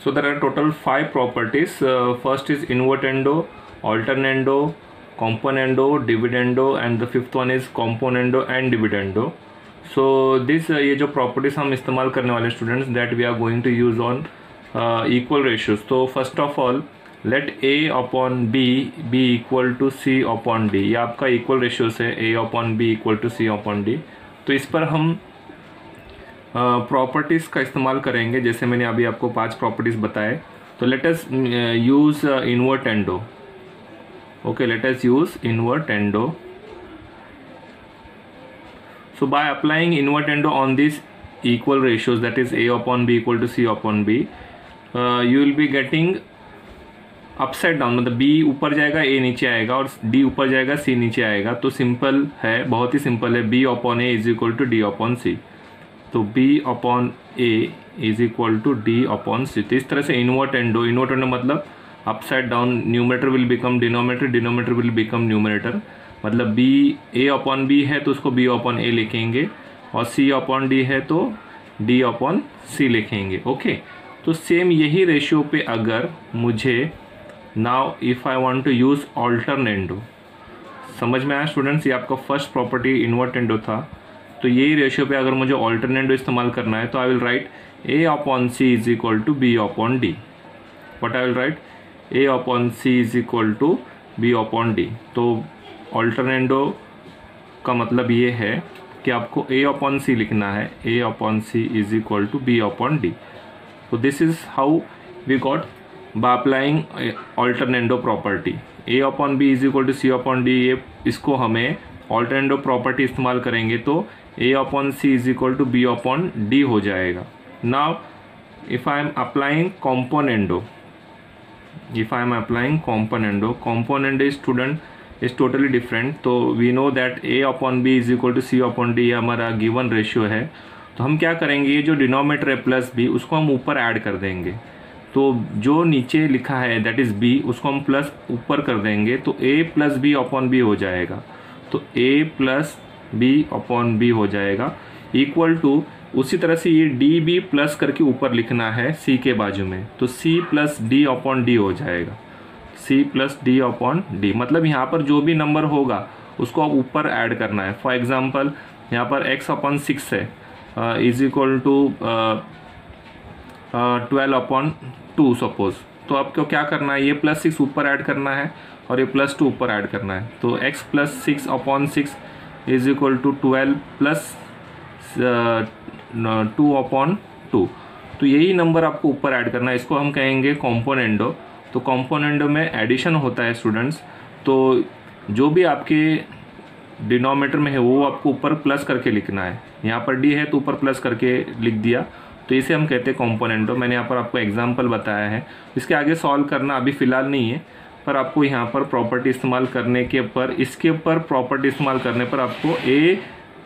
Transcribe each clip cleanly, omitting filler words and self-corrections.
So there are total 5 properties. First is invertendo, alternando, componendo, dividendo, and the fifth one is componendo and dividendo. So this ये जो properties हम इस्तेमाल करने वाले students that we are going to use on equal ratios. तो first of all let A upon B be equal to C upon D. ये आपका equal ratios है, A upon B equal to C upon D. तो इस पर हम properties का इस्तेमाल करेंगे, जैसे मैंने अभी आपको 5 प्रॉपर्टीज़ बताए. तो let us use invertendo. Okay, let us use invertendo. So by applying invertendo on this equal ratios that is A upon B equal to C upon B, you will be getting upside down, मतलब B ऊपर जाएगा, A नीचे आएगा, और D ऊपर जाएगा, C नीचे आएगा. तो सिंपल है, बहुत ही सिंपल है. B upon A is equal to D upon C. तो B upon A is equal to D upon C. तो इस तरह से इन्वर्टेंडो, इन्वर्टेंडो मतलब upside down, numerator will become denominator, denominator will become numerator. मतलब B A upon B है तो उसको B अपॉन A लिखेंगे, और C अपॉन D है तो D अपॉन C लिखेंगे. ओके, तो सेम यही रेशियो पे अगर मुझे now if I want to use alternendo, समझ में आया स्टूडेंट्स? ये आपका फर्स्ट प्रॉपर्टी इन्वर्टेंडो था. तो यही रेशियो पे अगर मुझे ऑल्टरनेंडो इस्तेमाल करना है तो I will write A upon C is equal to B upon D. But I will write A upon C is equal to B upon D. तो ऑल्टरनेंडो का मतलब ये है कि आपको A अपॉन C लिखना है, A upon C is equal to B upon D. तो this is how we got by applying alternendo property. A upon B is equal to C upon D, ये इसको हमें ऑल्टरनेंडो प्रॉपर्टी इस्तेमाल करेंगे तो A upon C is equal to B upon D हो जाएगा. Now if I am applying componendo, componendo student is totally different. तो we know that A upon B is equal to C upon D हमारा given ratio है. तो हम क्या करेंगे, ये जो डिनोमिनेटर है प्लस B, उसको हम ऊपर ऐड कर देंगे. तो जो नीचे लिखा है दैट इज़ B, उसको हम प्लस ऊपर कर देंगे, तो A plus B upon B हो जाएगा. तो A plus B upon B हो जाएगा इक्वल टू, उसी तरह से ये डी बी प्लस करके ऊपर लिखना है C के बाजू में, तो C plus D upon D हो जाएगा. C plus D upon D, मतलब यहाँ पर जो भी नंबर होगा उसको आप ऊपर ऐड करना है. फॉर एग्जांपल यहाँ पर x अपॉन 6 है is equal to 12 upon 2 suppose. तो आपको क्या करना है, ये प्लस 6 ऊपर ऐड करना है और ये प्लस 2 ऊपर ऐड करना है. तो x plus 6 upon 6 is equal to 12 plus 2 upon 2. तो यही नंबर आपको ऊपर ऐड करना है, इसको हम कहेंगे कॉम्पोनेंडो. तो कॉम्पोनेंडो में एडिशन होता है स्टूडेंट्स. तो जो भी आपके डिनोमिनेटर में है वो आपको ऊपर प्लस करके लिखना है. यहाँ पर D है तो ऊपर प्लस करके लिख दिया, तो इसे हम कहते हैं कॉम्पोनेंटो. मैंने यहाँ पर आपको एग्जांपल बताया है, इसके आगे सॉल्व करना अभी फ़िलहाल नहीं है, पर आपको यहाँ पर प्रॉपर्टी इस्तेमाल करने के ऊपर, इसके ऊपर प्रॉपर्टी इस्तेमाल करने पर आपको A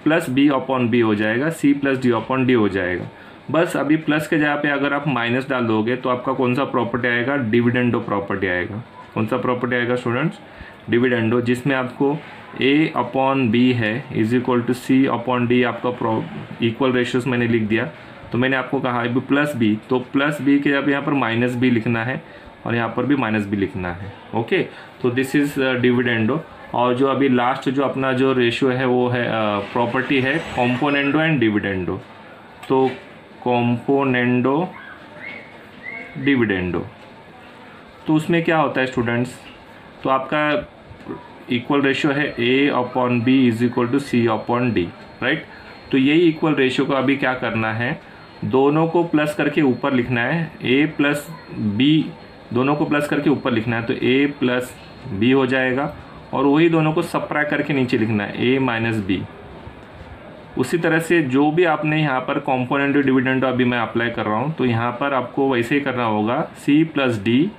plus B upon B हो जाएगा, C plus D upon D हो जाएगा. बस अभी प्लस के जगह पे अगर आप माइनस डाल दोगे तो आपका कौन सा प्रॉपर्टी आएगा, डिविडेंडो प्रॉपर्टी आएगा. कौन सा प्रॉपर्टी आएगा स्टूडेंट्स, डिविडेंडो, जिसमें आपको A अपॉन B है is equal to C upon D. आपका इक्वल रेशियोज मैंने लिख दिया. तो मैंने आपको कहा अभी प्लस B, तो प्लस B के जब यहाँ पर माइनस B लिखना है और यहाँ पर भी माइनस B लिखना है. ओके, तो दिस इज डिविडेंडो. और जो अभी लास्ट जो अपना जो रेशियो है वो है प्रॉपर्टी है कॉम्पोनेंडो एंड डिविडेंडो. तो कॉम्पोनेंडो डिविडेंडो, तो उसमें क्या होता है स्टूडेंट्स, तो आपका इक्वल रेशियो है A upon B is equal to C upon D, right. तो यही इक्वल रेशियो को अभी क्या करना है, दोनों को प्लस करके ऊपर लिखना है. A प्लस B दोनों को प्लस करके ऊपर लिखना है, तो A प्लस B हो जाएगा, और वही दोनों को सबट्रैक्ट करके नीचे लिखना है, A माइनस B. उसी तरह से जो भी आपने यहाँ पर कॉम्पोनेंटो डिविडेंडो अभी मैं अप्लाई कर रहा हूँ, तो यहाँ पर आपको वैसे ही करना होगा, C plus D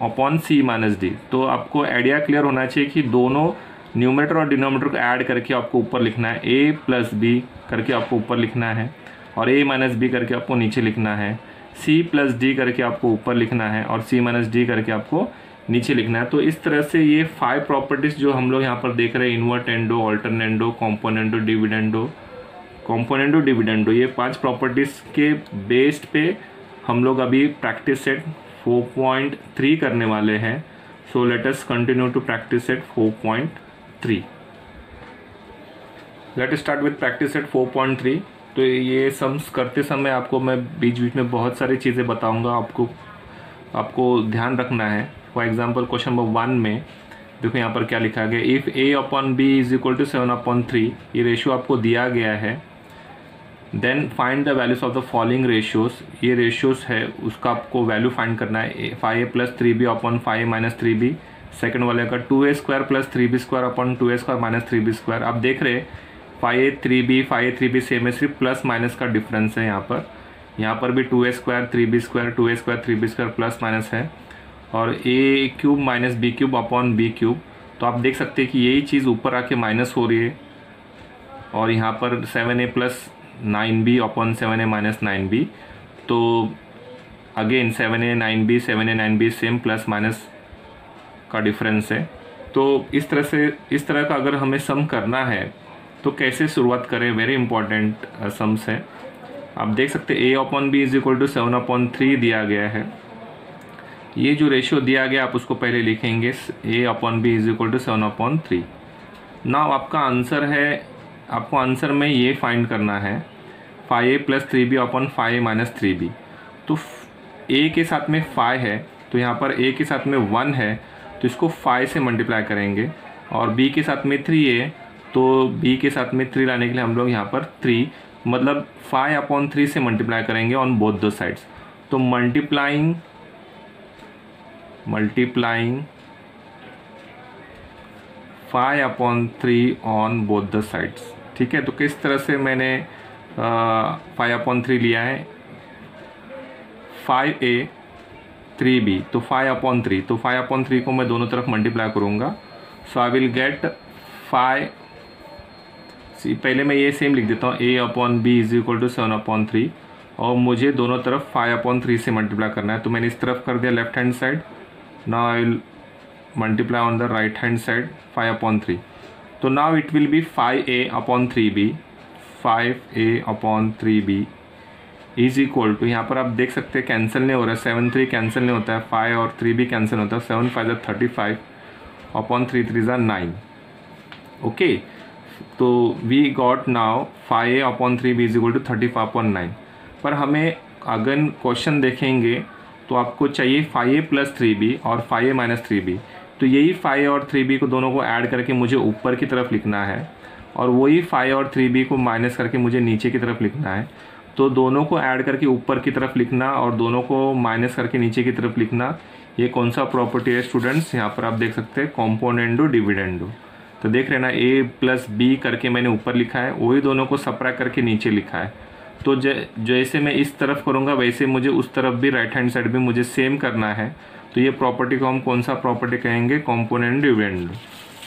upon C minus D. तो आपको आइडिया क्लियर होना चाहिए कि दोनों न्यूमरेटर और डिनोमिनेटर को ऐड करके आपको ऊपर लिखना है, A प्लस B करके आपको ऊपर लिखना है, और A माइनस B करके आपको नीचे लिखना है, C प्लस D करके आपको ऊपर लिखना है, और C माइनस D करके आपको नीचे लिखना है. तो इस तरह से ये 5 प्रॉपर्टीज़ जो हम लोग यहाँ पर देख रहे हैं, इन्वर्टेंडो, ऑल्टरनेंडो, कॉम्पोनेंटो, डिविडेंडो, ये 5 प्रॉपर्टीज़ के बेस्ड पे हम लोग अभी प्रैक्टिस सेट 4.3 करने वाले हैं। So let us continue to practice set 4.3। Let start with practice set 4.3। तो ये सम्स करते समय आपको मैं बीच बीच में बहुत सारी चीज़ें बताऊंगा, आपको ध्यान रखना है। फॉर एग्जांपल क्वेश्चन नंबर 1 में देखो यहाँ पर क्या लिखा गया, if a upon B is equal to 7/3, ये रेशियो आपको दिया गया है। Then find the values of the following ratios, ये रेशियोज है उसका आपको वैल्यू फाइंड करना है। 5a + 3b upon 5a - 3b। Second वाले का 2a² + 3b² upon 2a² - 3b²। आप देख रहे 5a 3b सेम है, सिर्फ प्लस माइनस का डिफरेंस है। यहाँ पर भी 2a² 3b² 2a² 3b² plus minus है, और a³ - b³ अपॉन b³। तो आप देख सकते हैं कि यही चीज़ ऊपर आके माइनस हो रही है, और यहाँ पर 7a + 9b upon 7a - 9b। तो again 7a 9b 7a 9b same plus minus का डिफरेंस है। तो इस तरह का अगर हमें सम करना है तो कैसे शुरुआत करें, वेरी इंपॉर्टेंट सम्स है। आप देख सकते हैं a/b इज इक्वल टू 7/3 दिया गया है। ये जो रेशियो दिया गया आप उसको पहले लिखेंगे, a/b is equal to 7/3। Now आपका आंसर है, आपको आंसर में ये फाइंड करना है 5a + 3b upon 5a - 3b। तो a के साथ में 5 है, तो यहाँ पर a के साथ में 1 है, तो इसको 5 से मल्टीप्लाई करेंगे। और b के साथ में 3 है, तो b के साथ में 3 लाने के लिए हम लोग यहाँ पर 3 मतलब 5/3 से मल्टीप्लाई करेंगे ऑन बोथ द साइड्स। तो multiplying 5/3 on both the sides. ठीक है, तो किस तरह से मैंने 5/3 लिया है, 5a 3b तो 5/3, तो 5/3 को मैं दोनों तरफ मल्टीप्लाई करूँगा। सो आई विल गेट 5। पहले मैं ये सेम लिख देता हूँ, a/b इज इक्वल टू 7/3, और मुझे दोनों तरफ 5/3 से मल्टीप्लाई करना है। तो मैंने इस तरफ कर दिया left hand side. Now I will multiply on the right hand side 5/3। तो now it will be 5a/3b 5a/3b is equal to, यहाँ पर आप देख सकते हैं कैंसिल नहीं हो रहा है, 7 3 कैंसिल नहीं होता है, 5 और 3 भी कैंसिल होता है, 7 5 35 अपॉन 3 3 9। ओके, तो we got now 5a/3b is equal to 35/9। पर हमें अगर क्वेश्चन देखेंगे तो आपको चाहिए 5a + 3b और 5a - 3b। तो यही 5 और 3b को दोनों को ऐड करके मुझे ऊपर की तरफ लिखना है, और वही 5 और 3b को माइनस करके मुझे नीचे की तरफ लिखना है। तो दोनों को ऐड करके ऊपर की तरफ लिखना और दोनों को माइनस करके नीचे की तरफ लिखना, ये कौन सा प्रॉपर्टी है स्टूडेंट्स, यहाँ पर आप देख सकते हैं कॉम्पोनेंडो डिविडेंडो। तो देख रहे ना, a + b करके मैंने ऊपर लिखा है, वही दोनों को सब्ट्रैक्ट करके नीचे लिखा है। तो जैसे मैं इस तरफ करूँगा वैसे मुझे उस तरफ भी राइट हैंड साइड भी मुझे सेम करना है। तो ये प्रॉपर्टी को हम कौन सा प्रॉपर्टी कहेंगे, कॉम्पोनेंट डिविडेंडो।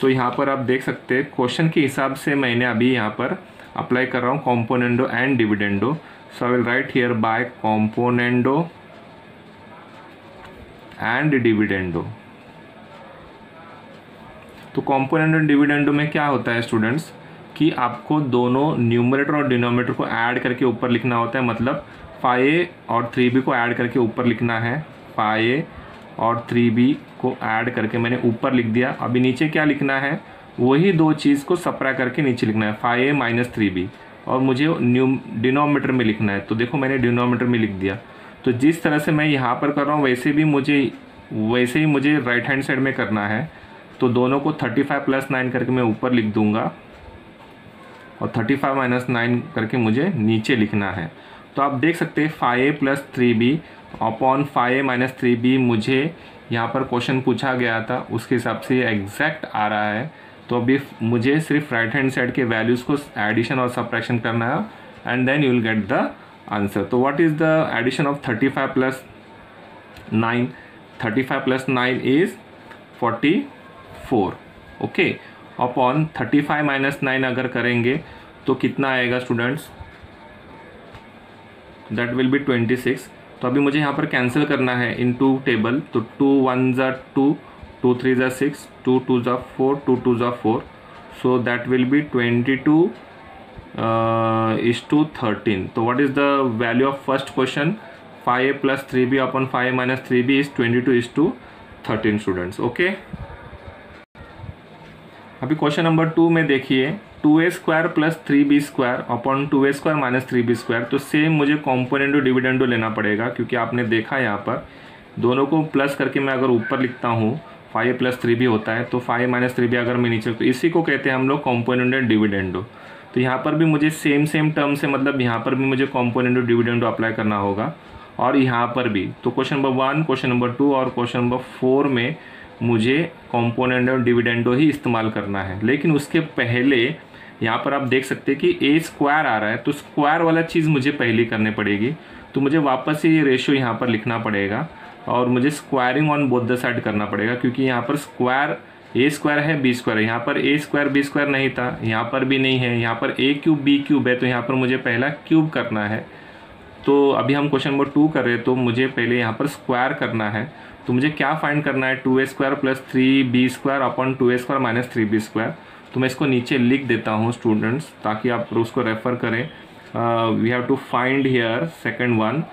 तो यहाँ पर आप देख सकते हैं क्वेश्चन के हिसाब से मैंने अभी यहाँ पर अप्लाई कर रहा हूँ componendo and dividendo. So I will write here bye componendo and dividendo. तो कॉम्पोनेंट एंड डिविडेंडो में क्या होता है स्टूडेंट्स, कि आपको दोनों न्यूमरेटर और डिनोमिनेटर को ऐड करके ऊपर लिखना होता है। मतलब 5a और 3b को ऐड करके ऊपर लिखना है, 5a और 3b को ऐड करके मैंने ऊपर लिख दिया। अभी नीचे क्या लिखना है, वही दो चीज़ को सब्ट्रैक्ट करके नीचे लिखना है, 5a - 3b, और मुझे डिनोमिनेटर में लिखना है। तो देखो मैंने डिनोमिनेटर में लिख दिया। तो जिस तरह से मैं यहाँ पर कर रहा हूँ वैसे ही मुझे राइट हैंड साइड में करना है। तो दोनों को 35 + 9 करके मैं ऊपर लिख दूंगा, और 35 - 9 करके मुझे नीचे लिखना है। तो आप देख सकते हैं 5a + 3b upon 5a - 3b मुझे यहाँ पर क्वेश्चन पूछा गया था, उसके हिसाब से ये एग्जैक्ट आ रहा है। तो अभी मुझे सिर्फ राइट हैंड साइड के वैल्यूज़ को एडिशन और सब्ट्रैक्शन करना है, and then you will get the answer. तो what is the addition of 35 + 9? 35 + 9 is 44। Okay, upon 35 - 9 अगर करेंगे तो कितना आएगा स्टूडेंट्स, दैट विल बी 26। तो अभी मुझे यहाँ पर कैंसिल करना है इन टू टेबल। तो 2 1 ज़ा 2, 2 3 ज़ा 6, 2 2 ज़ा 4, 2 2 ज़ा 4। So that will be 22 is to 13। तो what is the value of first question, 5a plus 3b upon 5 minus 3b is 22:13 students. Okay, अभी क्वेश्चन नंबर 2 में देखिए 2a square plus 3b square upon 2a square minus 3b square. तो same मुझे componendo dividendo लेना पड़ेगा, क्योंकि आपने देखा यहाँ पर दोनों को प्लस करके मैं अगर ऊपर लिखता हूँ 5a प्लस 3b होता है, तो 5 माइनस 3b अगर मैं नीचे, तो इसी को कहते हैं हम लोग कॉम्पोनेंडो डिविडेंडो। तो यहाँ पर भी मुझे सेम टर्म से, मतलब यहाँ पर भी मुझे कॉम्पोनेंडो डिविडेंडो अप्लाई करना होगा, और यहाँ पर भी। तो क्वेश्चन नंबर 1, क्वेश्चन नंबर 2 और क्वेश्चन नंबर 4 में मुझे कॉम्पोनेंडो डिविडेंडो ही इस्तेमाल करना है। लेकिन उसके पहले यहाँ पर आप देख सकते हैं कि ए स्क्वायर आ रहा है, तो स्क्वायर वाला चीज़ मुझे पहले करनी पड़ेगी। तो मुझे वापस से ये रेशियो यहाँ पर लिखना पड़ेगा, और मुझे squaring on both the side करना पड़ेगा, क्योंकि यहाँ पर स्क्वायर ए स्क्वायर है, बी स्क्वायर है। यहाँ पर ए स्क्वायर बी स्क्वायर नहीं था, यहाँ पर भी नहीं है। यहाँ पर ए क्यूब बी क्यूब है, तो यहाँ पर मुझे पहला क्यूब करना है। तो अभी हम क्वेश्चन नंबर 2 कर रहे हैं, तो मुझे पहले यहाँ पर स्क्वायर करना है। तो मुझे क्या फाइंड करना है, 2a square plus 3b square upon 2a square minus 3b square. तो मैं इसको नीचे लिख देता हूँ स्टूडेंट्स, ताकि आप उसको रेफर करें। We have to find here second one,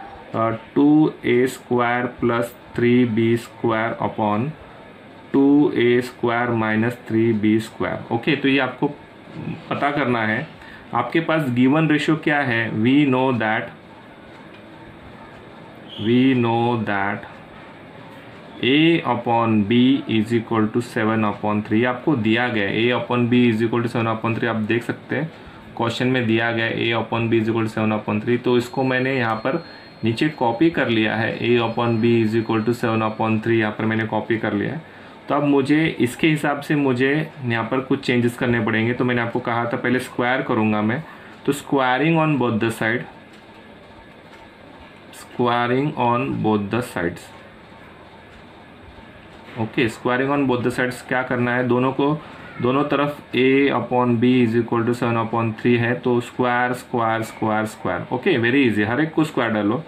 2a square plus 3b square upon 2a square minus 3b square. Okay, तो ये आपको पता करना है। आपके पास गिवन रेशियो क्या है, we know that a upon b is equal to 7/3। आपको दिया गया a upon b is equal to 7/3। आप देख सकते हैं क्वेश्चन में दिया गया a upon b is equal to 7/3। तो इसको मैंने यहाँ पर नीचे कॉपी कर लिया है, a upon b is equal to 7/3 यहाँ पर मैंने कॉपी कर लिया है। तो अब मुझे इसके हिसाब से मुझे यहाँ पर कुछ चेंजेस करने पड़ेंगे। तो मैंने आपको कहा था पहले स्क्वायर करूँगा मैं, तो squaring on both the side, squaring on both the sides. Okay, squaring on both the sides क्या करना है, दोनों तरफ a upon B is equal to 7/3 है, तो square square square square. Okay, very easy, हर एक को स्क्वायर डालो।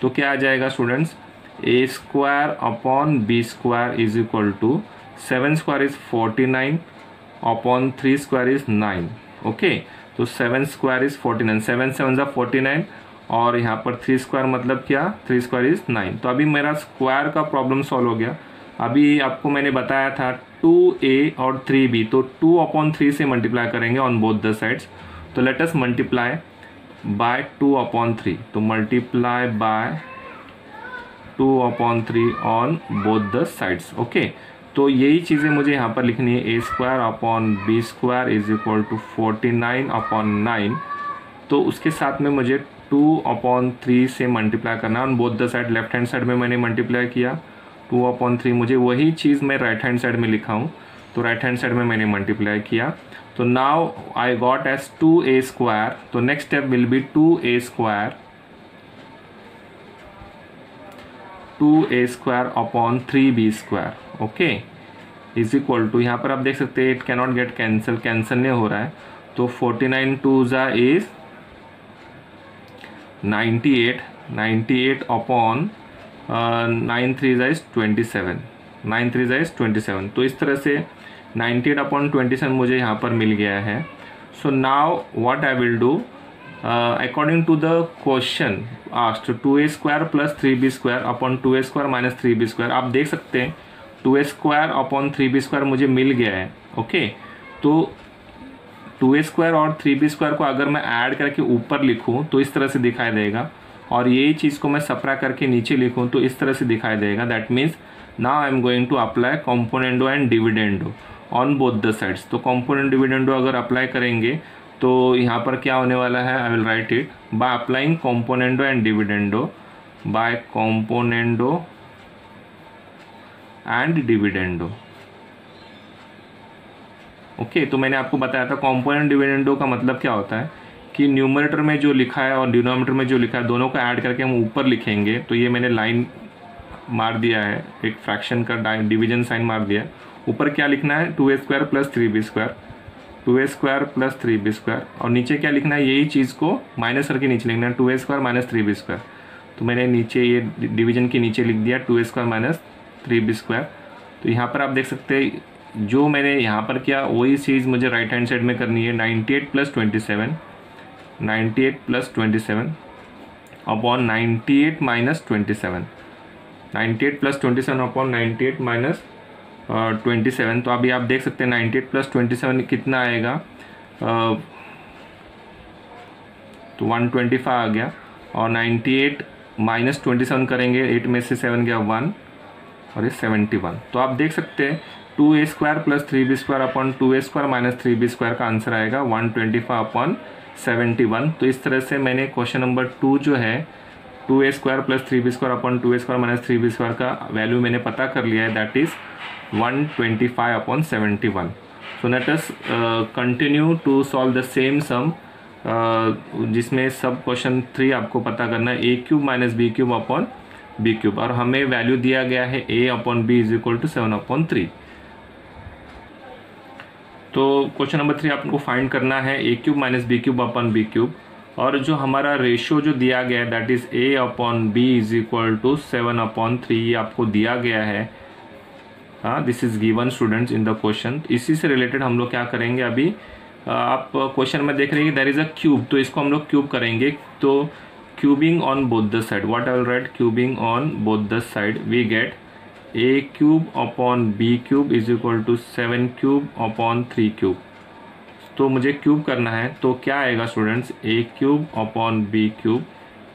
तो क्या आ जाएगा students, a square upon B square is equal to 7 square is 49 upon 3 square is 9। Okay, तो 7 स्क्वायर इज 49, 7 7 जा 49, और यहाँ पर 3 स्क्वायर मतलब क्या, 3 स्क्वायर इज 9। तो अभी मेरा स्क्वायर का प्रॉब्लम सॉल्व हो गया। अभी आपको मैंने बताया था 2a और 3b, तो 2/3 से मल्टीप्लाई करेंगे ऑन बोथ द साइड्स। तो लेट अस मल्टीप्लाई बाय 2/3। तो multiply by 2/3 on both the sides. Okay, तो यही चीज़ें मुझे यहाँ पर लिखनी है, a square upon b square is equal to 49/9। तो उसके साथ में मुझे 2/3 से मल्टीप्लाई करना on both the side. Left hand side में मैंने मल्टीप्लाई किया 2/3, मुझे वही चीज़ मैं राइट हैंड साइड में लिखा हूँ, तो राइट हैंड साइड में मैंने मल्टीप्लाई किया। तो now I got as 2a square. तो next step will be 2a square upon 3b square. Okay, is equal to, यहाँ पर आप देख सकते हैं इट कैनॉट गेट कैंसिल नहीं हो रहा है। तो 49 2 जा इज 98 अपॉन 9 3 इज 27, 9 3 इज 27। तो इस तरह से 98/27 मुझे यहाँ पर मिल गया है। So now what I will do, according to the question asked, 2a square plus 3b square upon 2a square minus 3b square. आप देख सकते हैं 2a square upon 3b square मुझे मिल गया है। ओके, तो 2a स्क्वायर और 3b स्क्वायर को अगर मैं ऐड करके ऊपर लिखूँ तो इस तरह से दिखाई देगा, और यही चीज़ को मैं सप्रा करके नीचे लिखूँ तो इस तरह से दिखाई देगा। That means now I am going to apply componendo and dividendo on both the sides. तो कॉम्पोनेंट डिविडेंडो अगर अप्लाई करेंगे तो यहाँ पर क्या होने वाला है, I will write it by applying componendo and dividendo, by componendo and dividendo. Okay, तो मैंने आपको बताया था कॉम्पोनेंट डिविडेंडो का मतलब क्या होता है कि न्यूमरेटर में जो लिखा है और डिनोमिनेटर में जो लिखा है दोनों को ऐड करके हम ऊपर लिखेंगे। तो ये मैंने लाइन मार दिया है, एक फ्रैक्शन का डिवीजन साइन मार दिया। ऊपर क्या लिखना है, 2a square plus 3b square, 2a square plus 3b square, और नीचे क्या लिखना है, यही चीज़ को माइनस करके नीचे लिखना है 2a square minus 3b square. तो मैंने नीचे ये डिवीजन के नीचे लिख दिया 2a square minus 3b square. तो यहाँ पर आप देख सकते हैं जो मैंने यहाँ पर किया वही चीज़ मुझे राइट हैंड साइड में करनी है। 98 + 27, 98 + 27 upon 98 minus 27, 98 plus 27 upon 98 minus 27। तो अभी आप देख सकते हैं 98 प्लस 27 कितना आएगा, तो 125 आ गया। और 98 माइनस 27 करेंगे, 8 में से 7 गया 1 और ये 71। तो आप देख सकते हैं 2a² plus 3b² upon 2a² minus 3b² का आंसर आएगा 125 अपॉन 71। तो इस तरह से मैंने क्वेश्चन नंबर 2 जो है 2a² plus 3b² upon 2a² minus 3b² का वैल्यू मैंने पता कर लिया है, that is 125 upon 71। So let us continue to solve the same sum, जिसमें सब क्वेश्चन 3 आपको पता करना है, a³ minus b³ upon b³, और हमें वैल्यू दिया गया है a upon b is equal to 7/3। तो क्वेश्चन नंबर 3 आपको फाइंड करना है a³ minus b³ upon b³, और जो हमारा रेशियो जो दिया गया है that is a upon b is equal to 7/3, ये आपको दिया गया है। हाँ, this is given students in the question. इसी से रिलेटेड हम लोग क्या करेंगे, अभी आप क्वेश्चन में देख रहे हैं कि देयर इज़ अ क्यूब, तो इसको हम लोग क्यूब करेंगे। तो cubing on both the side, what I will write, cubing on both the side we get a³ upon b³ is equal to 7³ upon 3³। तो मुझे क्यूब करना है, तो क्या आएगा students, a³ upon b³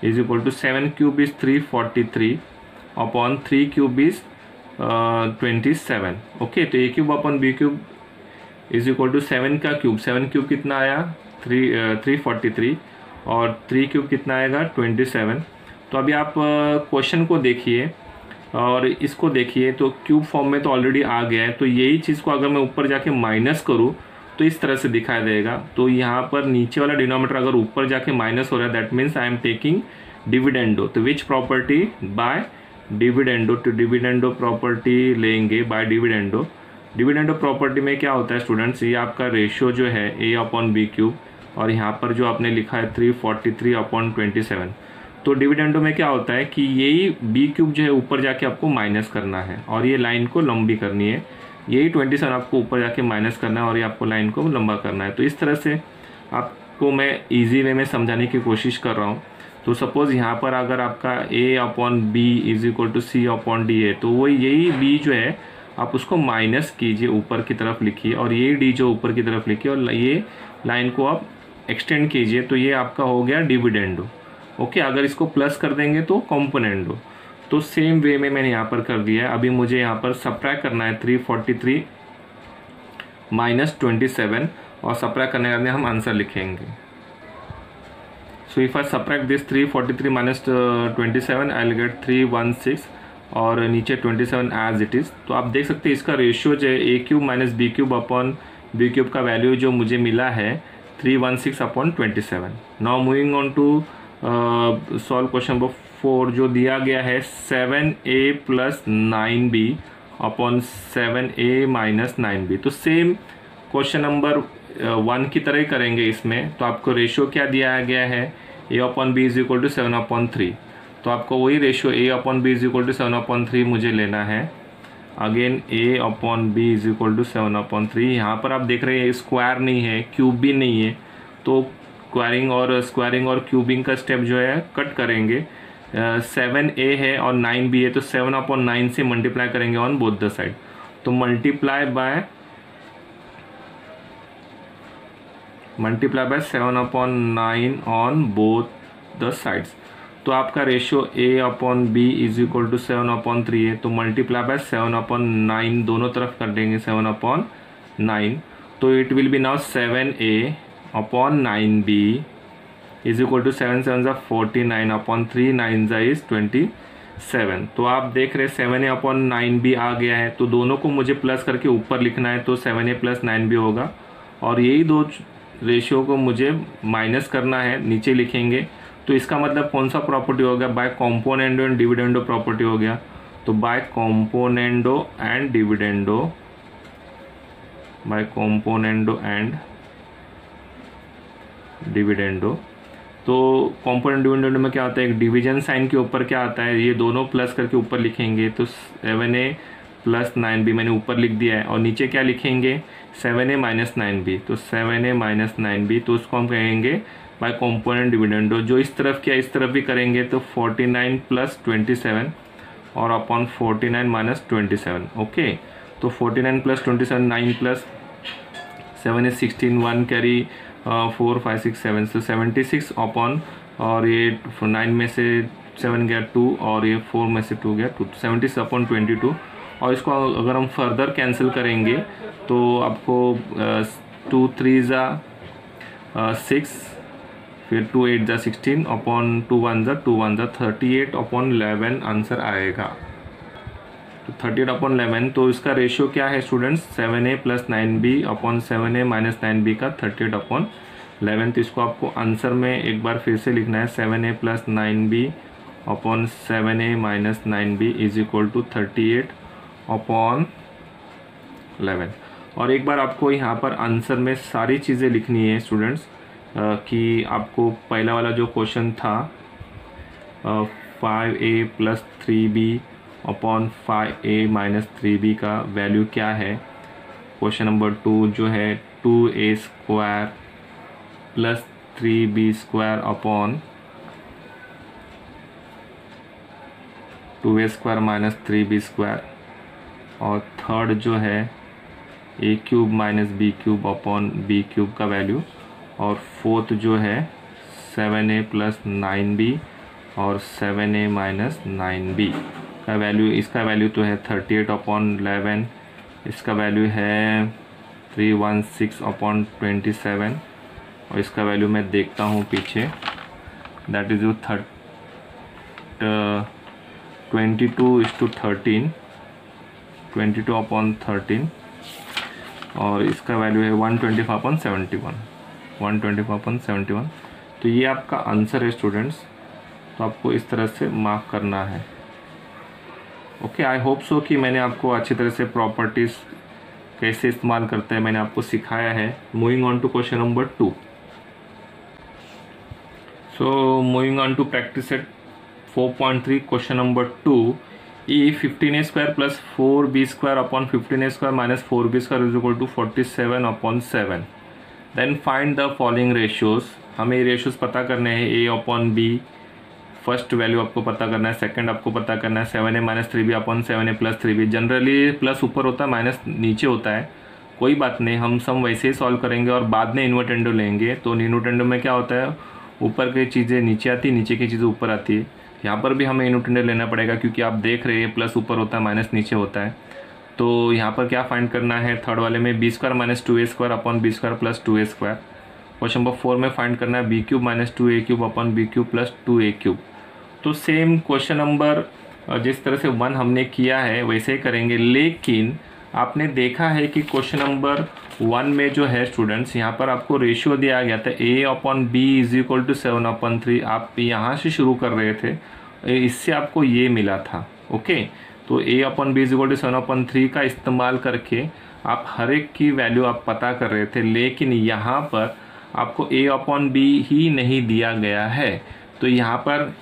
is equal to 7³ is 343 upon 3³ is 27। Okay, तो a³ upon b³ is equal to 7 का cube, 7³ कितना आया 343 और 3³ कितना आएगा 27। तो अभी आप क्वेश्चन को देखिए और इसको देखिए, तो क्यूब फॉर्म में तो ऑलरेडी आ गया है, तो यही चीज़ को अगर मैं ऊपर जाके माइनस करूँ तो इस तरह से दिखाई देगा। तो यहाँ पर नीचे वाला डिनोमिनेटर अगर ऊपर जाके माइनस हो रहा है, that means I am taking dividendo. तो विच प्रॉपर्टी, बाय डिविडेंडो। तो डिविडेंडो प्रॉपर्टी लेंगे बाय डिविडेंडो। डिविडेंडो प्रॉपर्टी में क्या होता है स्टूडेंट्स, ये आपका रेशियो जो है a अपॉन b³ और यहाँ पर जो आपने लिखा है 343 अपॉन 27। तो डिविडेंडो में क्या होता है कि यही b³ जो है ऊपर जाके आपको माइनस करना है और ये लाइन को लंबी करनी है, यही 27 आपको ऊपर जाके माइनस करना है और ये आपको लाइन को लंबा करना है। तो इस तरह से आपको मैं ईजी वे में समझाने की कोशिश कर रहा हूँ। तो सपोज़ यहाँ पर अगर आपका a upon b is equal to c upon d है, तो वो यही b जो है आप उसको माइनस कीजिए, ऊपर की तरफ लिखिए, और ये d जो ऊपर की तरफ लिखिए और ये लाइन को आप एक्सटेंड कीजिए, तो ये आपका हो गया डिविडेंडो। ओके, अगर इसको प्लस कर देंगे तो कॉम्पोनेंडो। तो सेम वे में मैंने यहाँ पर कर दिया है। अभी मुझे यहाँ पर सब्ट्रैक्ट करना है 343 माइनस 27, और सब्ट्रैक्ट करने के बाद हम आंसर लिखेंगे। So if I subtract this 343 minus 27 I will gate 316 और नीचे 27 एज इट इज़। तो आप देख सकते हैं इसका रेशियो जो है a³ minus b³ upon b³ का वैल्यू जो मुझे मिला है 316 upon 27। Now moving on to solve question number 4, जो दिया गया है 7a plus 9b upon 7a minus 9b। तो सेम क्वेश्चन नंबर 1 की तरह ही करेंगे इसमें। तो आपको रेशियो क्या दिया गया है, a upon b is equal to 7/3। तो आपको वही ratio a upon b is equal to 7/3 मुझे लेना है। Again a upon b is equal to 7/3। यहाँ पर आप देख रहे हैं स्क्वायर नहीं है, क्यूब भी नहीं है, तो स्क्वायरिंग और क्यूबिंग का स्टेप जो है कट करेंगे। 7a है और 9b है, तो 7/9 से मल्टीप्लाई करेंगे ऑन बोथ द साइड। तो multiply by 7/9 on both the sides. तो आपका ratio a upon b is equal to 7/3 है, तो मल्टीप्लाई बाय 7/9 दोनों तरफ कर देंगे 7/9। तो it will be now 7a upon 9b is equal to 7 7 49 upon 3 9 is 27। तो आप देख रहे 7a अपॉन 9b आ गया है, तो दोनों को मुझे प्लस करके ऊपर लिखना है, तो 7a प्लस 9b होगा, और यही दो रेशियो को मुझे माइनस करना है, नीचे लिखेंगे। तो इसका मतलब कौन सा प्रॉपर्टी हो गया, by componendo and dividendo property हो गया। तो by componendo and dividendo, by componendo and dividendo. तो कॉम्पोनेंट डिविडेंडो में क्या होता है, एक डिवीजन साइन के ऊपर क्या आता है, ये दोनों प्लस करके ऊपर लिखेंगे। तो 7a प्लस 9b मैंने ऊपर लिख दिया है, और नीचे क्या लिखेंगे 7a माइनस 9b। तो 7a माइनस 9b, तो उसको हम कहेंगे बाय कंपोनेंट डिविडेंडो। जो इस तरफ किया इस तरफ भी करेंगे तो 49 प्लस 27 और अपॉन 49 माइनस 27। ओके, तो 49 प्लस 27 9 प्लस 7 इज 16, 1 कैरी 4 5 6 7, तो 76 अपॉन, और ये 9 में से 7 गया 2 और ये 4 में से 2 गया 2, 76 अपॉन 22। और इसको अगर हम फर्दर कैंसिल करेंगे तो आपको 2 3 ज़ा 6, फिर 2 8 ज़ा 16 अपॉन 2 1 ज़ा 2 1 ज़ा 38 अपॉन 11 आंसर आएगा। तो 38 अपॉन 11, तो इसका रेशियो क्या है students, 7a plus 9b upon 7a minus 9b का 38 अपॉन 11। तो इसको आपको आंसर में एक बार फिर से लिखना है, 7a plus 9b upon 7a minus 9b is equal to 38 upon 11। और एक बार आपको यहाँ पर आंसर में सारी चीज़ें लिखनी है स्टूडेंट्स, कि आपको पहला वाला जो क्वेश्चन था 5a plus 3b upon 5a minus 3b का वैल्यू क्या है। क्वेश्चन नंबर 2 जो है 2a square plus 3b square upon 2a square minus 3b square, और थर्ड जो है a cube minus b cube upon b cube का वैल्यू, और फोर्थ जो है 7a प्लस 9b और 7a माइनस 9b का वैल्यू। इसका वैल्यू तो है 38 अपॉन 11, इसका वैल्यू है 316 अपॉन 27, और इसका वैल्यू मैं देखता हूँ पीछे, दैट इज़ 22:13, 22 अपॉन 13, और इसका वैल्यू है 125 अपॉन 71, 125 अपॉन 71। तो ये आपका आंसर है स्टूडेंट्स, तो आपको इस तरह से मार्क करना है। ओके, आई होप सो कि मैंने आपको अच्छी तरह से प्रॉपर्टीज़ कैसे इस्तेमाल करते हैं मैंने आपको सिखाया है। Moving on to question number 2। So moving on to practice set 4.3 question number 2। If 15a square plus 4b square upon 15a square minus 4b square is equal to 47 upon 7, then find the following ratios। हमें ratios पता करने हैं, a upon b first value आपको पता करना है, second आपको पता करना है 7a minus 3b upon 7a plus 3b। Generally plus ऊपर होता है माइनस नीचे होता है, कोई बात नहीं, हम सम वैसे ही सॉल्व करेंगे और बाद में इन्वर्टेंडो लेंगे। तो इन्वर्टेंडो में क्या होता है, ऊपर की चीज़ें नीचे आती है, नीचे की चीज़ें ऊपर आती है। यहाँ पर भी हमें इन्वर्टेंडो लेना पड़ेगा क्योंकि आप देख रहे हैं प्लस ऊपर होता है माइनस नीचे होता है। तो यहाँ पर क्या फाइंड करना है, थर्ड वाले में B square minus 2a square upon B square plus 2a square. Question number 4 में फाइंड करना है B cube minus 2a cube upon B cube plus 2a cube. तो सेम क्वेश्चन नंबर जिस तरह से 1 हमने किया है वैसे ही करेंगे, लेकिन आपने देखा है कि क्वेश्चन नंबर 1 में जो है स्टूडेंट्स, यहाँ पर आपको रेशियो दिया गया था a upon B is equal to 7 upon 3। आप यहाँ से शुरू कर रहे थे, इससे आपको ये मिला था। ओके, तो a upon B is equal to 7 upon 3 का इस्तेमाल करके आप हर एक की वैल्यू आप पता कर रहे थे, लेकिन यहाँ पर आपको a अपॉन बी ही नहीं दिया गया है। तो यहाँ पर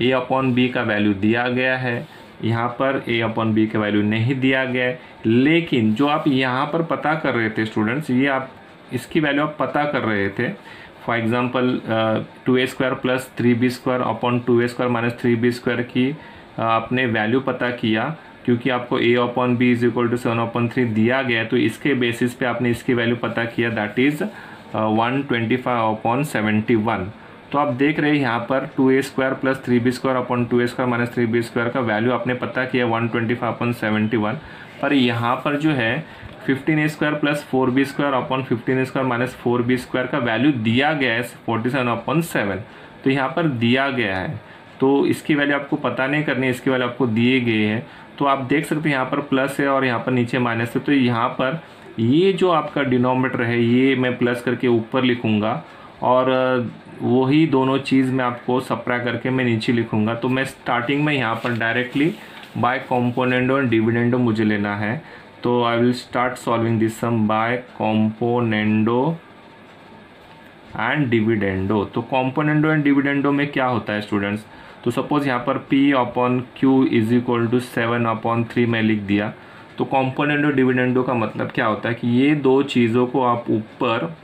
a अपॉन बी का वैल्यू दिया गया है, यहाँ पर a अपॉन बी का वैल्यू नहीं दिया गया है, लेकिन जो आप यहाँ पर पता कर रहे थे स्टूडेंट्स, ये आप इसकी वैल्यू आप पता कर रहे थे। For example 2a square plus 3b square upon 2a square minus 3b square की आपने वैल्यू पता किया, क्योंकि आपको a upon B is equal to 7 upon 3 दिया गया है, तो इसके बेसिस पे आपने इसकी वैल्यू पता किया, दैट इज़ 125 अपॉन 71। तो आप देख रहे हैं यहाँ पर 2a square plus 3b square upon 2a square minus 3b square का वैल्यू आपने पता किया 125 अपॉन 71, पर यहाँ पर जो है 15a square plus 4b square upon 15a square minus 4b square का वैल्यू दिया गया है 47 अपॉन 7। तो यहाँ पर दिया गया है, तो इसकी वैल्यू आपको पता नहीं करनी है, इसकी वैल्यू आपको दिए गए हैं। तो आप देख सकते हैं यहाँ पर प्लस है और यहाँ पर नीचे माइनस है, तो यहाँ पर ये जो आपका डिनोमिनेटर है ये मैं प्लस करके ऊपर लिखूँगा, और वही दोनों चीज़ मैं आपको सब्ट्रैक्ट करके मैं नीचे लिखूँगा। तो मैं स्टार्टिंग में यहाँ पर directly by componendo and dividendo मुझे लेना है, तो I will start solving this sum by componendo and dividendo. तो कॉम्पोनेंडो एंड डिविडेंडो में क्या होता है स्टूडेंट्स, तो सपोज यहाँ पर p upon q is equal to 7 upon 3 मैं लिख दिया। तो कॉम्पोनेंडो डिविडेंडो का मतलब क्या होता है कि ये दो चीज़ों को आप ऊपर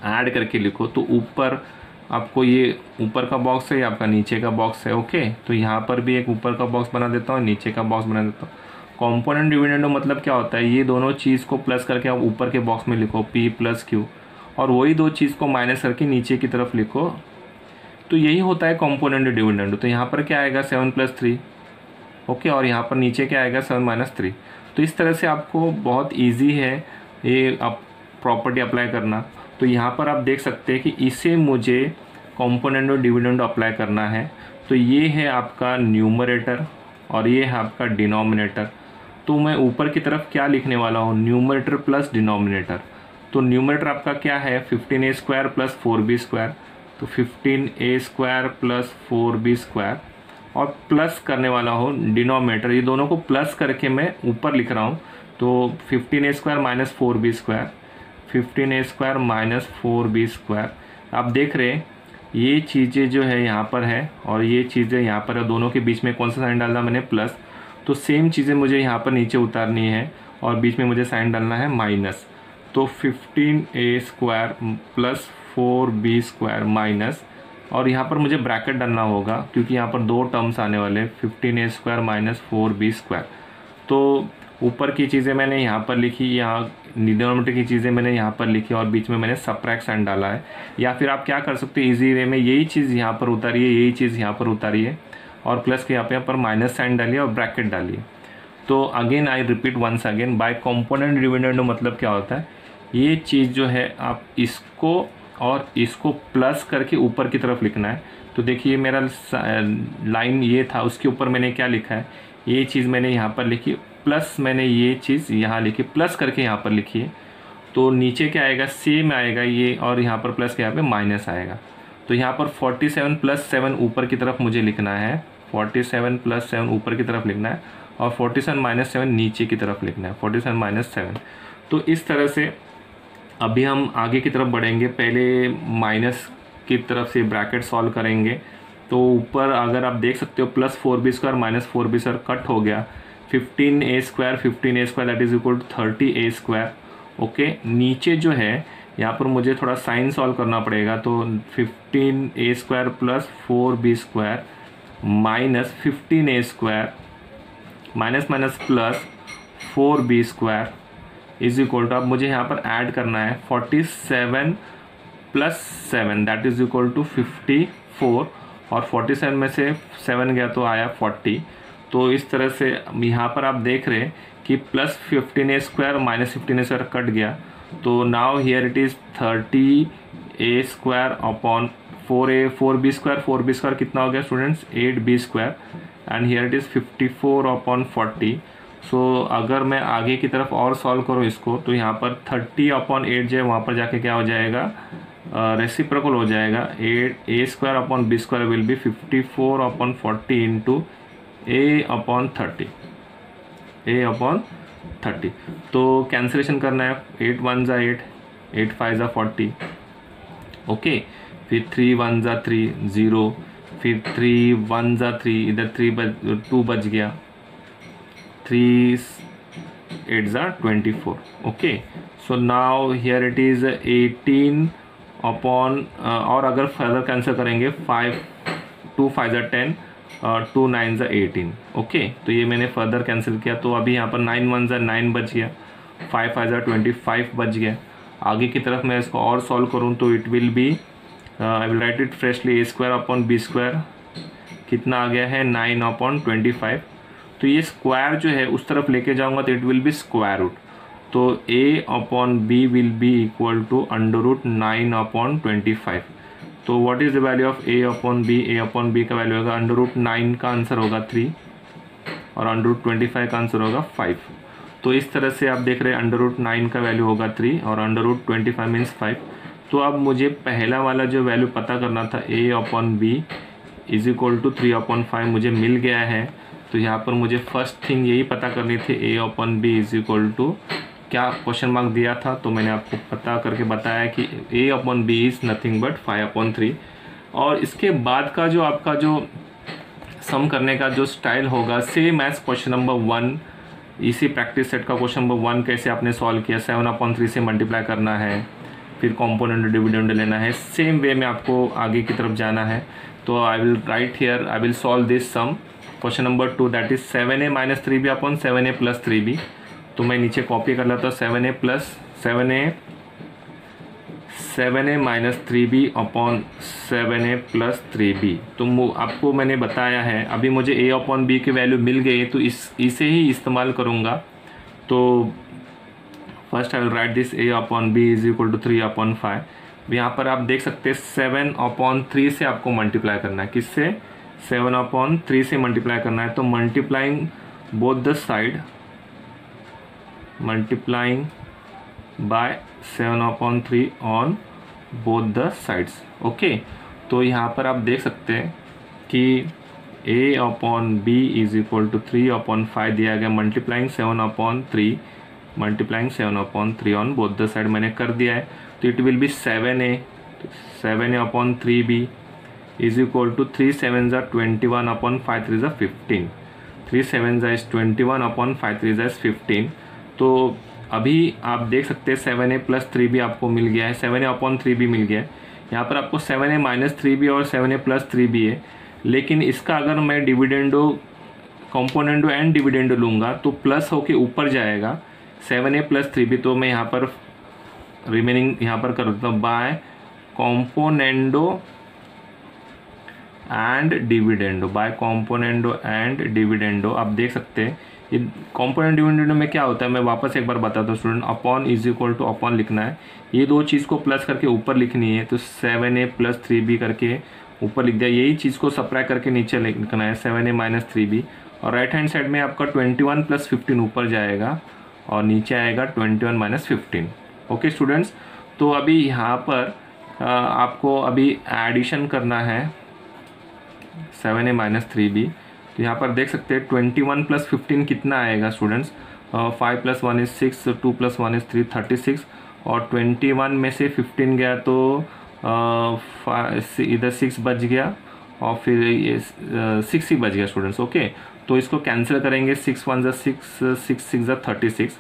ऐड करके लिखो, तो ऊपर आपको ये ऊपर का बॉक्स है, ये आपका नीचे का बॉक्स है। ओके, तो यहाँ पर भी एक ऊपर का बॉक्स बना देता हूँ, नीचे का बॉक्स बना देता हूँ। कॉम्पोनेंट डिविडेंड मतलब क्या होता है, ये दोनों चीज़ को प्लस करके आप ऊपर के बॉक्स में लिखो P + Q, और वही दो चीज़ को माइनस करके नीचे की तरफ लिखो, तो यही होता है कॉम्पोनेंट डिविडेंड। तो यहाँ पर क्या आएगा 7 + 3, ओके, और यहाँ पर नीचे क्या आएगा 7 - 3। तो इस तरह से आपको बहुत ईजी है ये आप प्रॉपर्टी अप्लाई करना। तो यहाँ पर आप देख सकते हैं कि इसे मुझे कॉम्पोनेंट और डिविडेंड अप्लाई करना है। तो ये है आपका न्यूमरेटर और ये है आपका डिनोमिनेटर। तो मैं ऊपर की तरफ क्या लिखने वाला हूँ, न्यूमरेटर प्लस डिनोमिनेटर। तो न्यूमरेटर आपका क्या है 15a² + 4b², तो 15a² + 4b², और प्लस करने वाला हूँ डिनोमिनेटर, ये दोनों को प्लस करके मैं ऊपर लिख रहा हूँ। तो 15a² - 4b², 15a² - 4b²। आप देख रहे हैं ये चीज़ें जो है यहाँ पर है और ये चीज़ें यहाँ पर है, दोनों के बीच में कौन सा साइन डालना मैंने, प्लस। तो सेम चीज़ें मुझे यहाँ पर नीचे उतारनी है और बीच में मुझे साइन डालना है माइनस। तो 15a² + 4b² माइनस, और यहाँ पर मुझे ब्रैकेट डालना होगा क्योंकि यहाँ पर दो टर्म्स आने वाले, 15a² - 4b²। तो ऊपर की चीज़ें मैंने यहाँ पर लिखी, यहाँ डिनोमिनेटर की चीज़ें मैंने यहाँ पर लिखी, और बीच में मैंने सबट्रैक्ट साइन डाला है। या फिर आप क्या कर सकते हैं इजी वे में, यही चीज़ यहाँ पर उतारिए, यही चीज़ यहाँ पर उतारिए, और प्लस के यहाँ पर माइनस साइन डालिए और ब्रैकेट डालिए। तो again I repeat once again, by component dividend मतलब क्या होता है, ये चीज़ जो है आप इसको और इसको प्लस करके ऊपर की तरफ लिखना है। तो देखिए मेरा लाइन ये था, उसके ऊपर मैंने क्या लिखा है, ये चीज़ मैंने यहाँ पर लिखी, प्लस मैंने ये चीज़ यहाँ लिखी, प्लस करके यहाँ पर लिखिए। तो नीचे क्या आएगा, सेम आएगा ये, और यहाँ पर प्लस के यहाँ पे माइनस आएगा। तो यहाँ पर 47 + 7 ऊपर की तरफ मुझे लिखना है, 47 + 7 ऊपर की तरफ लिखना है, और 47 - 7 नीचे की तरफ लिखना है, 47 - 7। तो इस तरह से अभी हम आगे की तरफ बढ़ेंगे। पहले माइनस की तरफ से ब्रैकेट सॉल्व करेंगे। तो ऊपर अगर आप देख सकते हो +4b² - 4b² कट हो गया, 15a² that is equal to 30a²। Okay, नीचे जो है यहाँ पर मुझे थोड़ा साइन सॉल्व करना पड़ेगा। तो 15a² + 4b² minus 15a² minus minus plus 4b² is equal to, अब मुझे यहाँ पर ऐड करना है 47 + 7 दैट इज इक्वल टू 54, और 47 में से 7 गया तो आया 40। तो इस तरह से यहाँ पर आप देख रहे हैं कि +15a² - 15a² कट गया। तो now here it is 30a² upon 4b² कितना हो गया students, 8b², and here it is 54 upon 40। सो अगर मैं आगे की तरफ और सॉल्व करूँ इसको, तो यहाँ पर 30/8 जो है वहाँ पर जाके क्या हो जाएगा, रेसिप्रोकल हो जाएगा, a² upon b² will be 54/40 into a/30, a/30। तो कैंसिलेशन करना है, 8 × 1 = 8, 8 × 5 = 40। ओके, फिर 3 × 1 = 3, 0, फिर 3 × 1 = 3, इधर 2 बच गया, 3 × 8 = 24। Okay, so now here it is 18 upon, और अगर फर्दर कैंसिल करेंगे 5 2 × 5 = 10, 2 × 9 = 18। ओके, तो ये मैंने फर्दर कैंसिल किया। तो अभी यहाँ पर 9 × 1 = 9 बच गया, 5 × 5 = 25 बच गया। आगे की तरफ मैं इसको और सॉल्व करूँ तो it will B, I will write it freshly, a² upon b² कितना आ गया है 9/25। तो ये स्क्वायर जो है उस तरफ लेके जाऊंगा तो it will be square root. तो a/b will be equal to √9/25। तो what is the value of a/b, a/b का वैल्यू होगा √9 का आंसर होगा 3, और √25 का आंसर होगा 5। तो इस तरह से आप देख रहे हैं √9 का वैल्यू होगा 3 और √25 मीन्स 5। तो अब मुझे पहला वाला जो वैल्यू पता करना था a/b इज इक्वल टू 3/5 मुझे मिल गया है। तो यहाँ पर मुझे फर्स्ट थिंग यही पता करनी थी, a/b इज इक्वल टू क्या क्वेश्चन मार्क दिया था, तो मैंने आपको पता करके बताया कि a/b इज़ नथिंग बट 5/3। और इसके बाद का जो आपका जो सम करने का जो स्टाइल होगा सेम एज क्वेश्चन नंबर 1, इसी प्रैक्टिस सेट का क्वेश्चन नंबर 1 कैसे आपने सॉल्व किया, 7/3 से मल्टीप्लाई करना है, फिर कॉम्पोनेंट डिविडेंड लेना है। सेम वे में आपको आगे की तरफ जाना है। तो I will write here, I will solve this sum question number 2 that is 7a minus 3b upon 7a plus 3b। तो मैं नीचे कॉपी कर लेता हूँ 7a minus 3b upon 7a plus 3b। तो आपको मैंने बताया है अभी मुझे a अपॉन b की वैल्यू मिल गई तो इसे ही इस्तेमाल करूँगा। तो first I will write this a upon b is equal to 3 upon 5। यहाँ पर आप देख सकते हैं 7 अपॉन 3 से आपको मल्टीप्लाई करना है। किससे? 7 अपॉन 3 से मल्टीप्लाई करना है। तो multiplying both the side, multiplying by 7 upon 3 on both the sides. Okay, तो यहाँ पर आप देख सकते हैं कि a upon b is equal to 3 upon 5 दिया गया, multiplying 7 upon 3, multiplying 7 upon 3 on both the side मैंने कर दिया है। तो it will be 7a upon 3b is equal to 3 7 ज़ा 21 अपॉन 5 3 ज़ा 15, 3 7 ज़ा इज 21 अपॉन 5 3 ज़ा इज 15। तो अभी आप देख सकते हैं 7a प्लस 3b आपको मिल गया है, 7a अपॉन 3b मिल गया है। यहाँ पर आपको 7a माइनस 3b और 7a प्लस 3b है, लेकिन इसका अगर मैं डिविडेंडो, कॉम्पोनेंडो एंड डिविडेंडो लूँगा तो प्लस होके ऊपर जाएगा 7a प्लस 3b। तो मैं यहाँ पर रिमेनिंग यहाँ पर कर देता हूँ by componendo and dividendo, by componendo and dividendo. आप देख सकते हैं ये कॉम्पोनेंट डिविडेंडो में क्या होता है, मैं वापस एक बार बताता हूँ student. Upon is equal two upon लिखना है, ये दो चीज़ को प्लस करके ऊपर लिखनी है। तो 7a प्लस 3b करके ऊपर लिख दिया, यही चीज़ को सब्ट्रैक्ट करके नीचे लिखना है 7a माइनस 3b। और राइट हैंड साइड में आपका 21 प्लस 15 ऊपर जाएगा और नीचे आएगा 21 माइनस 15। ओके स्टूडेंट्स, तो अभी यहाँ पर आपको अभी एडिशन करना है 7a माइनस 3b। तो यहाँ पर देख सकते हैं 21 प्लस 15 कितना आएगा students, 5 plus 1 is 6, 2 plus 1 is 3, 36। और 21 में से 15 गया तो इधर 6 बच गया और फिर ये 6 ही बच गया स्टूडेंट्स। ओके, तो इसको कैंसिल करेंगे, 6 1 ज़ा 6, 6 6 ज़ा 36।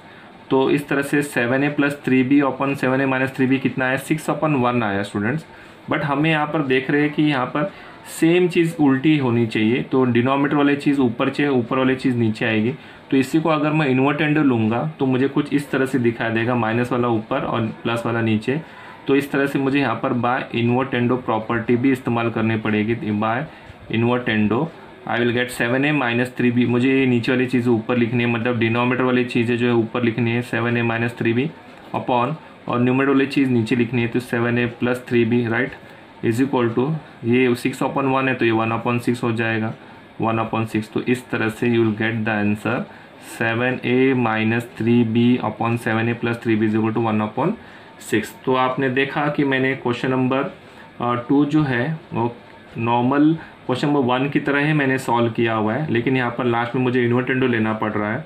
तो इस तरह से 7a plus 3b upon 7a minus 3b कितना है, 6 अपॉन 1 आया स्टूडेंट्स। बट हमें यहाँ पर देख रहे हैं कि यहाँ पर सेम चीज़ उल्टी होनी चाहिए, तो डिनोमिनेटर वाली चीज़ ऊपर चाहिए, ऊपर वाली चीज़ नीचे आएगी। तो इसी को अगर मैं इन्वर्टेंडो लूँगा तो मुझे कुछ इस तरह से दिखाई देगा, माइनस वाला ऊपर और प्लस वाला नीचे। तो इस तरह से मुझे यहाँ पर बाय इन्वर्टेंडो प्रॉपर्टी भी इस्तेमाल करनी पड़ेगी। By invertendo I will get 7a minus 3b, मुझे ये नीचे वाली चीज़ ऊपर लिखनी है, मतलब डिनोमिनेटर वाली चीज़ें जो है ऊपर लिखनी है 7a माइनस 3b अपॉन, और न्यूमरेटर वाली चीज़ नीचे लिखनी है तो 7a plus 3b right is equal to, ये 6 अपॉन 1 है तो ये 1 अपॉन 6 हो जाएगा, 1 अपॉन 6। तो इस तरह से you will get the answer 7a minus 3b upon 7a plus 3b is equal to 1 upon 6। तो आपने देखा कि मैंने क्वेश्चन नंबर 2 जो है वो नॉर्मल क्वेश्चन नंबर 1 की तरह ही मैंने सॉल्व किया हुआ है, लेकिन यहाँ पर लास्ट में मुझे इन्वर्टेंडो लेना पड़ रहा है।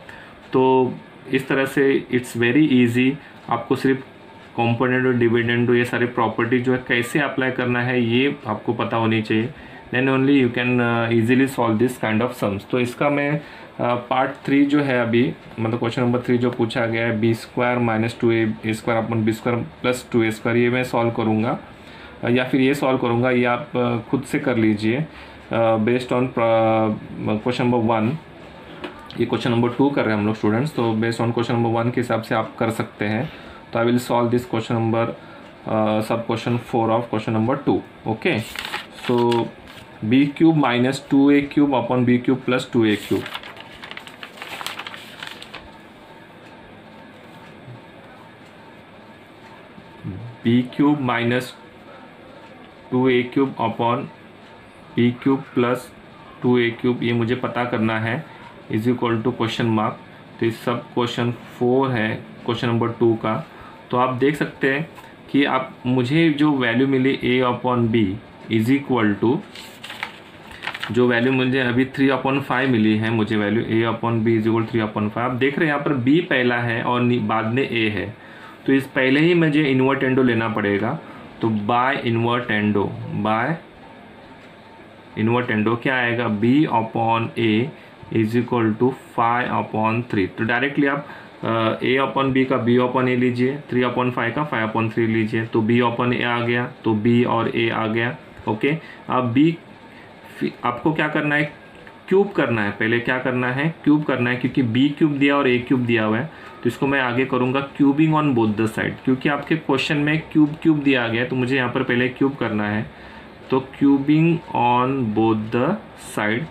तो इस तरह से इट्स वेरी इजी, आपको सिर्फ कॉम्पोनेंट और डिविडेंडो ये सारे प्रॉपर्टी जो है कैसे अप्लाई करना है ये आपको पता होनी चाहिए, then only you can easily solve this kind of sums. तो इसका मैं पार्ट 3 जो है अभी, मतलब क्वेश्चन नंबर 3 जो पूछा गया है b square minus 2a square upon b square plus 2a square, ये मैं सॉल्व करूँगा या फिर ये सॉल्व करूँगा, ये आप खुद से कर लीजिए बेस्ड ऑन क्वेश्चन नंबर 1। ये क्वेश्चन नंबर 2 कर रहे हैं हम लोग स्टूडेंट्स, तो बेस्ड ऑन क्वेश्चन नंबर 1 के हिसाब से आप कर सकते हैं। तो I will solve this question number sub question 4 of question number 2। Okay, so b cube minus 2a cube upon b cube plus 2a cube, b cube minus 2a cube upon b cube plus 2a cube, ये मुझे पता करना है is equal to question mark. तो ये सब question 4 है question number 2 का। तो आप देख सकते हैं कि आप मुझे जो वैल्यू मिली a upon b is equal to, जो वैल्यू मुझे अभी 3 अपॉन 5 मिली है, मुझे value a upon b is equal 3 upon 5। आप देख रहे हैं यहाँ पर b पहला है और बाद में a है, तो इस पहले ही मुझे इन्वर्टेंडो लेना पड़ेगा। तो बाय इन्वर्टेंडो क्या आएगा, b upon a is equal to 5 upon 3। तो डायरेक्टली आप ए अपॉन बी का बी अपॉन ए लीजिए, 3/5 का 5/3 लीजिए, तो बी अपॉन ए आ गया, तो बी और ए आ गया। ओके, अब बी आपको क्या करना है, क्यूब करना है। पहले क्या करना है, क्यूब करना है, क्योंकि बी क्यूब दिया और ए क्यूब दिया हुआ है, तो इसको मैं आगे करूँगा cubing on both the side, क्योंकि आपके क्वेश्चन में क्यूब क्यूब दिया गया है, तो मुझे यहाँ पर पहले क्यूब करना है। तो cubing on both the side,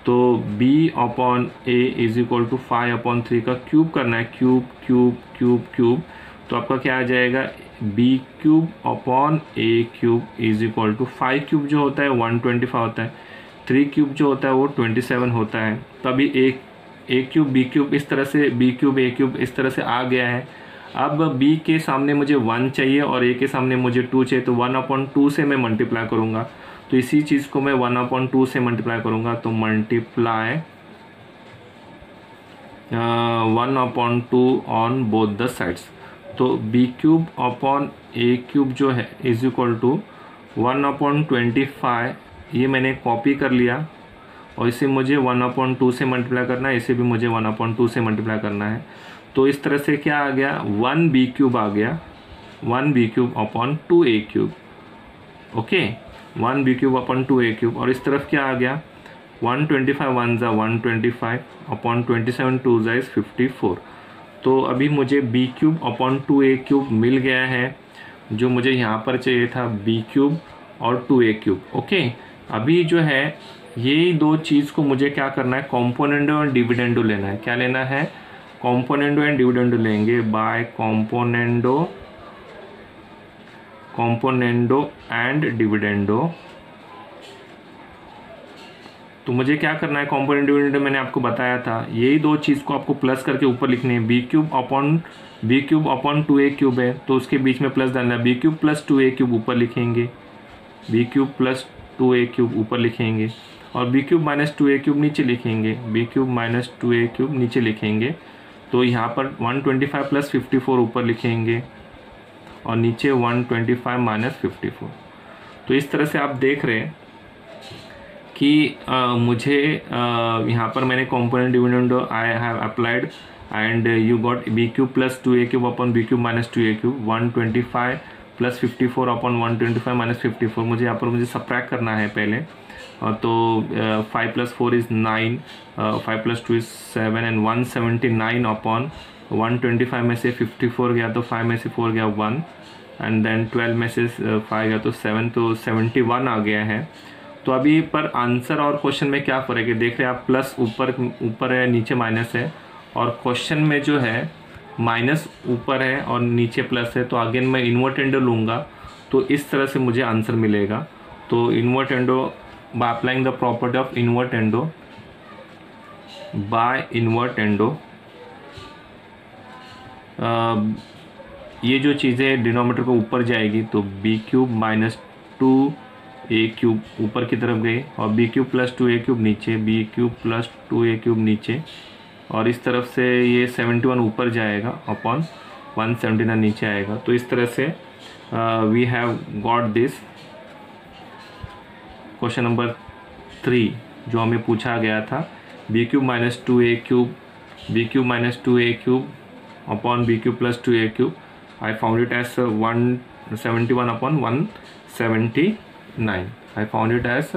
तो b upon a is equal to 5/3 का क्यूब करना है, क्यूब क्यूब क्यूब क्यूब, तो आपका क्या आ जाएगा, b cube upon a cube is equal to 5 cube जो होता है 125 होता है, 3 क्यूब जो होता है वो 27 होता है। तो अभी ए क्यूब बी क्यूब इस तरह से, बी क्यूब ए क्यूब इस तरह से आ गया है। अब b के सामने मुझे 1 चाहिए और a के सामने मुझे 2 चाहिए, तो 1/2 से मैं मल्टीप्लाई करूँगा। तो इसी चीज़ को मैं 1/2 से मल्टीप्लाई करूँगा, तो multiply 1/2 on both the sides. तो b cube upon a cube जो है इज इक्वल टू 1/25, ये मैंने कॉपी कर लिया और इसे मुझे 1/2 से मल्टीप्लाई करना है, इसे भी मुझे 1/2 से मल्टीप्लाई करना है। तो इस तरह से क्या आ गया, 1b क्यूब आ गया, 1b cube upon 2a cube. Okay, 1b cube upon 2a cube, और इस तरफ क्या आ गया, 125 1 ज़ा 125 अपॉन 27 2 ज़ा इज़ 54। तो अभी मुझे b cube upon 2a cube मिल गया है, जो मुझे यहाँ पर चाहिए था b क्यूब और 2a क्यूब। ओके, अभी जो है यही दो चीज़ को मुझे क्या करना है, कॉम्पोनेंडो और डिविडेंडो लेना है। क्या लेना है, कॉम्पोनेंडो एंड डिविडेंडो लेंगे, बाय कॉम्पोनेंडो एंड डिविडेंडो। तो मुझे क्या करना है, कॉम्पोनेंट डिविडेंडो मैंने आपको बताया था, यही दो चीज़ को आपको प्लस करके ऊपर लिखनी है। B cube upon 2a cube है, तो उसके बीच में प्लस डालना है, B cube plus 2a cube ऊपर लिखेंगे, B cube plus 2a cube ऊपर लिखेंगे, और B cube minus 2a cube नीचे लिखेंगे, B cube minus 2a cube नीचे लिखेंगे। तो यहाँ पर 125 प्लस 54 ऊपर लिखेंगे और नीचे 125 माइनस 54। तो इस तरह से आप देख रहे हैं कि मुझे यहाँ पर मैंने component dividendo I have applied and you got b cube plus 2a cube upon B cube minus 2a cube, 125 plus 54 upon 125 minus 54। मुझे यहाँ पर मुझे सब्ट्रैक्ट करना है पहले, तो 5 plus 4 is 9, 5 plus 2 is 7 and 179 upon 125 में से 54 गया तो 5 में से 4 गया 1 एंड देन 12 में से 5 गया तो 7, तो 71 आ गया है। तो अभी पर आंसर और क्वेश्चन में क्या फ़र्क है, देख रहे हैं आप, प्लस ऊपर है नीचे माइनस है, और क्वेश्चन में जो है माइनस ऊपर है और नीचे प्लस है। तो अगेन मैं इन्वर्टेंडो लूँगा, तो इस तरह से मुझे आंसर मिलेगा। तो invertendo by applying the property of invertendo, by invertendo ये जो चीज़ें डिनोमिनेटर को ऊपर जाएगी, तो B cube minus 2a cube ऊपर की तरफ गए, और B cube plus 2a cube नीचे, B cube plus 2a cube नीचे, और इस तरफ से ये 71 ऊपर जाएगा अपॉन 179 नीचे आएगा। तो इस तरह से we have got this question number 3 जो हमें पूछा गया था, b cube minus 2a cube, b cube minus 2a cube upon B cube plus 2a cube. I found it as 171 upon 179। I found it as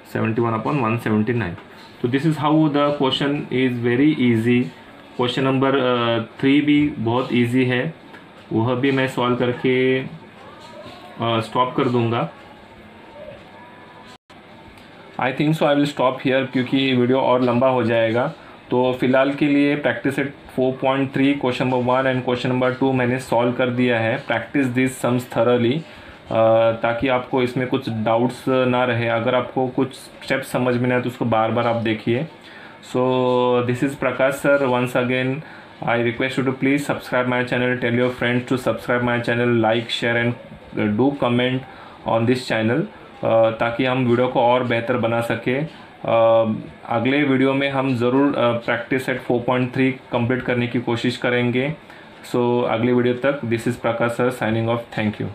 71 upon 179. So this is how the question is very easy. Question number 3 भी बहुत easy है, वह भी मैं solve करके stop कर दूंगा। I think so I will stop here, क्योंकि वीडियो और लंबा हो जाएगा। तो फिलहाल के लिए practice eight 4.3 question number 1 and question number 2 मैंने सॉल्व कर दिया है। प्रैक्टिस दिस सम्स थरली, ताकि आपको इसमें कुछ डाउट्स ना रहे। अगर आपको कुछ स्टेप्स समझ में ना आए तो उसको बार बार आप देखिए। So this is Prakash sir, once again I request you to please subscribe my channel, tell your friends to subscribe my channel, like share and do comment on this channel, ताकि हम वीडियो को और बेहतर बना सके। अगले वीडियो में हम ज़रूर प्रैक्टिस एट 4.3 कंप्लीट करने की कोशिश करेंगे। सो अगले वीडियो तक, this is Prakash sir signing off, thank you.